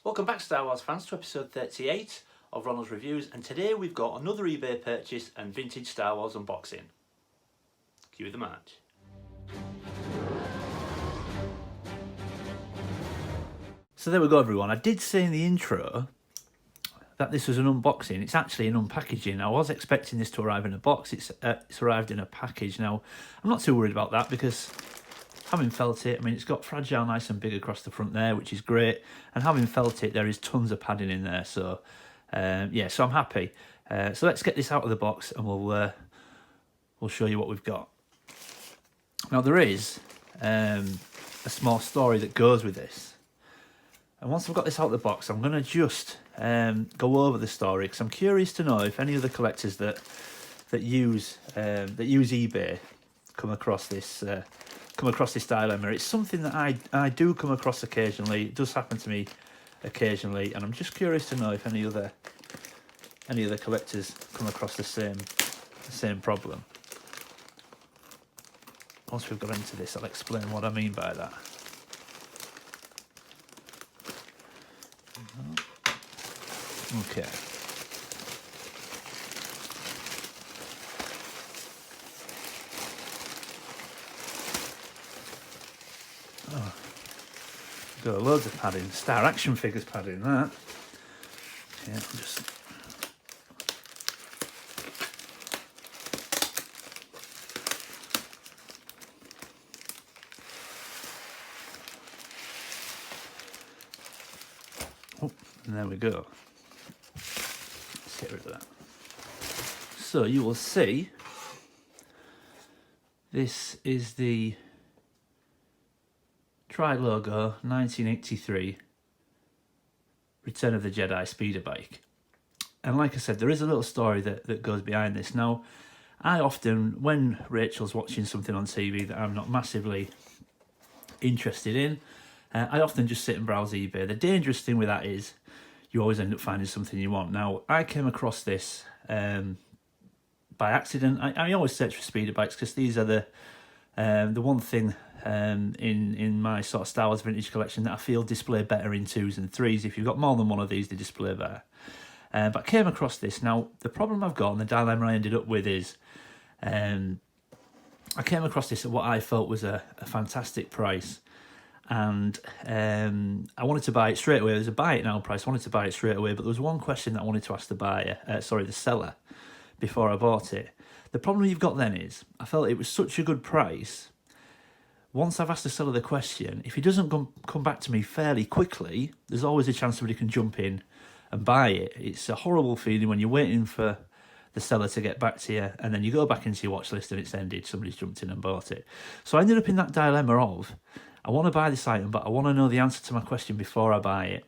Welcome back, Star Wars fans, to episode 38 of Ronald's Reviews, and today we've got another eBay purchase and vintage Star Wars unboxing. Cue the march. So there we go, everyone. I did say in the intro that this was an unboxing. It's actually an unpackaging. I was expecting this to arrive in a box. It's arrived in a package. Now, I'm not too worried about that because having felt it, I mean, it's got fragile nice and big across the front there, which is great. And having felt it, there is tons of padding in there. So, yeah, so I'm happy. So let's get this out of the box and we'll show you what we've got. Now, there is a small story that goes with this. And once I've got this out of the box, I'm going to just go over the story because I'm curious to know if any other collectors that use eBay come across this dilemma. It's something that I do come across occasionally. It does happen to me occasionally, and I'm just curious to know if any other collectors come across the same problem. Once we've got into this, I'll explain what I mean by that. Okay. Oh, got loads of padding. Star Action Figures padding, that. Yeah, I'll just... Oh, and there we go. Let's get rid of that. So you will see, this is the Tri-Logo 1983 Return of the Jedi speeder bike. And like I said, there is a little story that goes behind this. Now, I often, when Rachel's watching something on TV that I'm not massively interested in, I often just sit and browse eBay. The dangerous thing with that is you always end up finding something you want. Now, I came across this by accident. I always search for speeder bikes because these are the one thing in my sort of Star Wars vintage collection that I feel display better in 2s and 3s. If you've got more than one of these, they display better. But I came across this. Now, the problem I've got and the dilemma I ended up with is I came across this at what I felt was a fantastic price. And I wanted to buy it straight away. There's a buy it now price. I wanted to buy it straight away, but there was one question that I wanted to ask the the seller, before I bought it. The problem you've got then is I felt it was such a good price. Once I've asked the seller the question, if he doesn't come back to me fairly quickly, there's always a chance somebody can jump in and buy it. It's a horrible feeling when you're waiting for the seller to get back to you, and then you go back into your watch list and it's ended. Somebody's jumped in and bought it. So I ended up in that dilemma of, I want to buy this item, but I want to know the answer to my question before I buy it.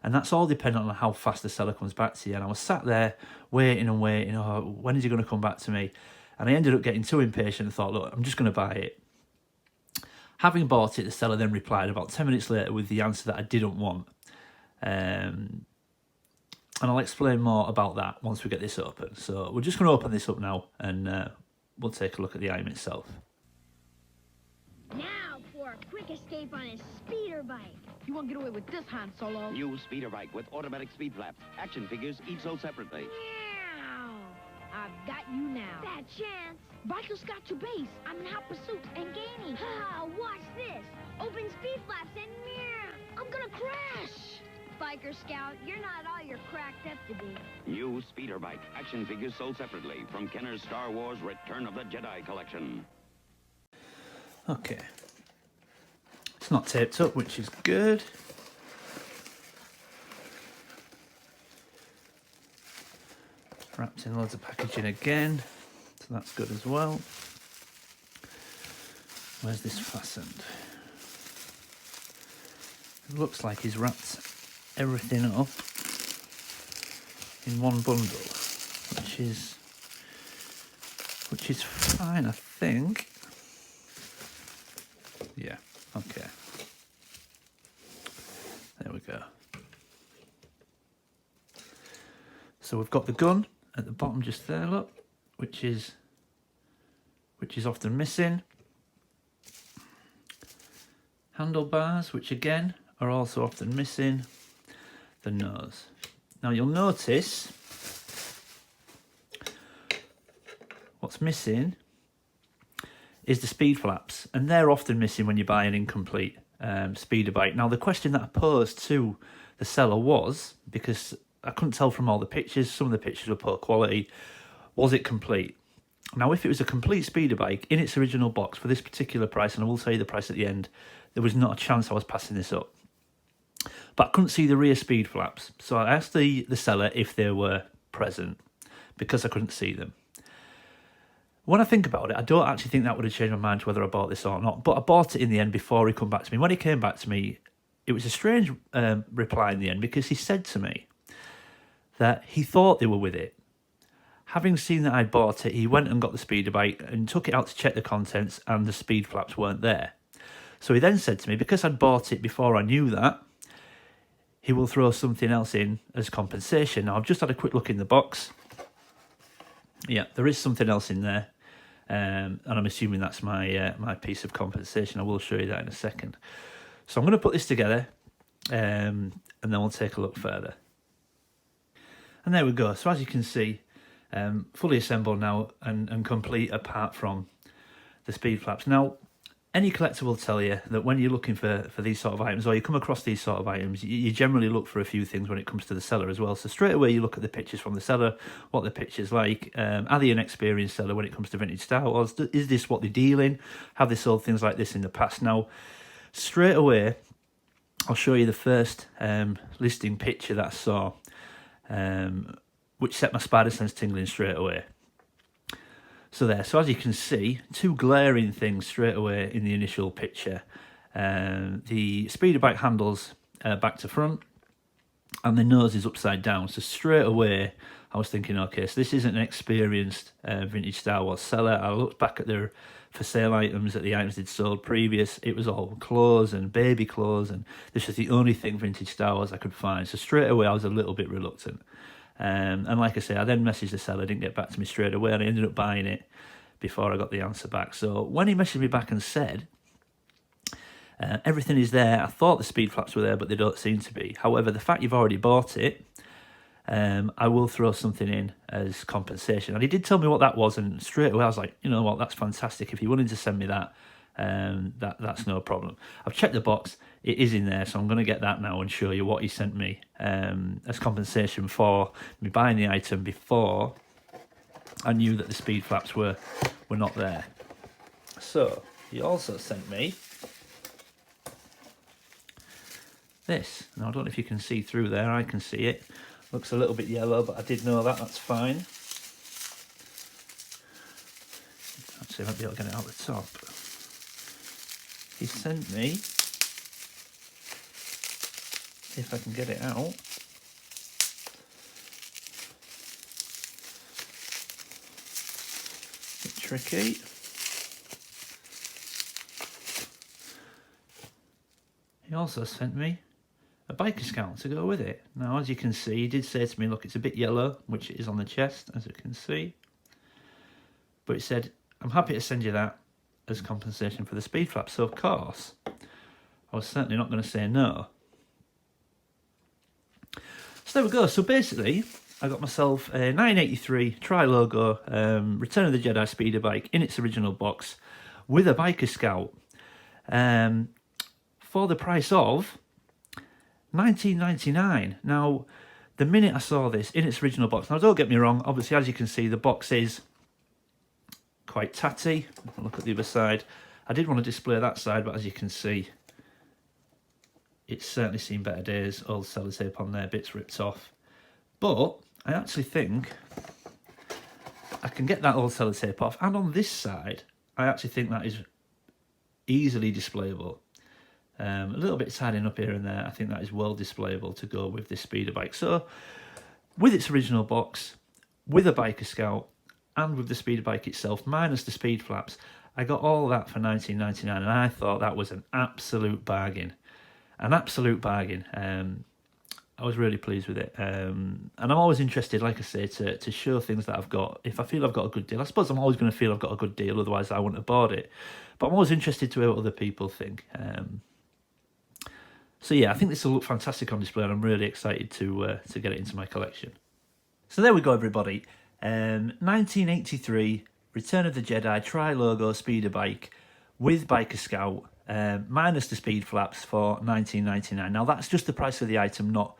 And that's all dependent on how fast the seller comes back to you. And I was sat there waiting and waiting. Oh, when is he going to come back to me? And I ended up getting too impatient and thought, look, I'm just going to buy it. Having bought it, the seller then replied about 10 minutes later with the answer that I didn't want. And I'll explain more about that once we get this open. So we're just going to open this up now and we'll take a look at the item itself. Now for a quick escape on his speeder bike. You won't get away with this, Han Solo. New speeder bike with automatic speed flaps. Action figures, each sold separately. Meow. I've got you now. Bad chance. Bikers got to base. I'm in hot pursuit and gaining. Ah, watch this. Open speed flaps and meow. I'm gonna crash. Biker Scout, you're not all you're cracked up to be. New speeder bike. Action figures sold separately from Kenner's Star Wars Return of the Jedi collection. Okay. It's not taped up, which is good. Wrapped in loads of packaging again, so that's good as well. Where's this fastened? It looks like he's wrapped everything up in one bundle, which is fine, I think. Yeah, okay. There we go. So we've got the gun at the bottom just there, look, which is often missing. Handlebars, which again are also often missing. the nose. Now you'll notice what's missing is the speed flaps, and they're often missing when you buy an incomplete speeder bike. Now the question that I posed to the seller was, because I couldn't tell from all the pictures, some of the pictures were poor quality, was it complete? Now if it was a complete speeder bike in its original box for this particular price, and I will tell you the price at the end, there was not a chance I was passing this up. But I couldn't see the rear speed flaps, so I asked the seller if they were present, because I couldn't see them. When I think about it, I don't actually think that would have changed my mind to whether I bought this or not, but I bought it in the end before he come back to me. When he came back to me, it was a strange reply in the end, because he said to me that he thought they were with it. Having seen that I'd bought it, he went and got the speeder bike and took it out to check the contents, and the speed flaps weren't there. So he then said to me, because I'd bought it before I knew that, he will throw something else in as compensation. Now, I've just had a quick look in the box. Yeah, there is something else in there. And I'm assuming that's my piece of compensation. I will show you that in a second. So I'm going to put this together, and then we'll take a look further. And there we go. So as you can see, fully assembled now and complete apart from the speed flaps. Now, any collector will tell you that when you're looking for these sort of items, or you come across these sort of items, you generally look for a few things when it comes to the seller as well. So straight away you look at the pictures from the seller, what the picture's like. Are they an experienced seller when it comes to vintage Star Wars? Is this what they deal in? Have they sold things like this in the past? Now, straight away, I'll show you the first listing picture that I saw, which set my spider sense tingling straight away. So as you can see, two glaring things straight away in the initial picture. The speeder bike handles back to front, and the nose is upside down. So straight away, I was thinking, okay, so this isn't an experienced vintage Star Wars seller. I looked back at their for sale items, at the items they'd sold previous. It was all clothes and baby clothes, and this was the only thing vintage Star Wars I could find. So straight away, I was a little bit reluctant. And like I say, I then messaged the seller, didn't get back to me straight away, and I ended up buying it before I got the answer back. So when he messaged me back and said, everything is there, I thought the speed flaps were there, but they don't seem to be. However, the fact you've already bought it, I will throw something in as compensation. And he did tell me what that was, and straight away I was like, you know what, that's fantastic. If you're willing to send me that, that's no problem. I've checked the box, it is in there, so I'm going to get that now and show you what he sent me as compensation for me buying the item before I knew that the speed flaps were not there. So he also sent me this. Now I don't know if you can see through there, I can see it. Looks a little bit yellow, but I did know that, that's fine. Actually, I might be able to get it out the top. He sent me, if I can get it out, a bit tricky. He also sent me a biker scout to go with it. Now, as you can see, he did say to me, look, it's a bit yellow, which it is on the chest, as you can see. But he said, I'm happy to send you that as compensation for the speed flap. So, of course, I was certainly not going to say no. So there we go. So basically, I got myself a 983 tri-logo Return of the Jedi speeder bike in its original box with a biker scout for the price of $19.99. Now, the minute I saw this in its original box, now don't get me wrong, obviously as you can see the box is quite tatty. Look at the other side. I did want to display that side, but as you can see, it's certainly seen better days. Old sellotape on there, bits ripped off. But I actually think I can get that old sellotape off, and on this side, I actually think that is easily displayable. A little bit tidying up here and there, I think that is well displayable to go with this speeder bike. So, with its original box, with a biker scout, and with the speeder bike itself, minus the speed flaps, I got all that for $19.99, and I thought that was an absolute bargain. An absolute bargain. I was really pleased with it. And I'm always interested, like I say, to show things that I've got. If I feel I've got a good deal, I suppose I'm always going to feel I've got a good deal, otherwise I wouldn't have bought it. But I'm always interested to hear what other people think. So yeah, I think this will look fantastic on display, and I'm really excited to get it into my collection. So there we go, everybody. 1983 Return of the Jedi tri-logo speeder bike with Biker Scout, minus the speed flaps for $19.99. Now that's just the price of the item, not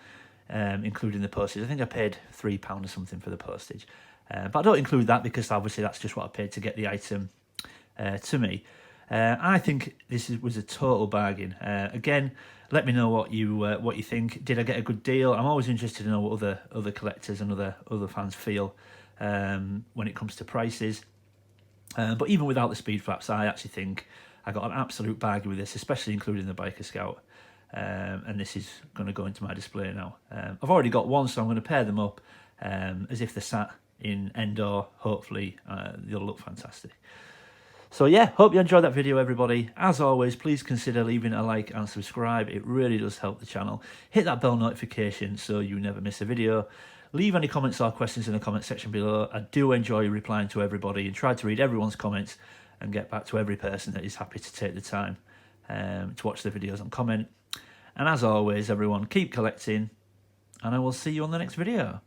including the postage. I think I paid £3 or something for the postage, but I don't include that because obviously that's just what I paid to get the item to me. I think this was a total bargain. Again, let me know what you think. Did I get a good deal? I'm always interested to know what other collectors and other fans feel when it comes to prices. But even without the speed flaps, I actually think I got an absolute bargain with this, especially including the Biker Scout. And this is going to go into my display now. I've already got one, so I'm going to pair them up as if they're sat in Endor. Hopefully, they'll look fantastic. So yeah, hope you enjoyed that video, everybody. As always, please consider leaving a like and subscribe. It really does help the channel. Hit that bell notification so you never miss a video. Leave any comments or questions in the comment section below. I do enjoy replying to everybody and try to read everyone's comments and get back to every person that is happy to take the time to watch the videos and comment. And as always, everyone, keep collecting, and I will see you on the next video.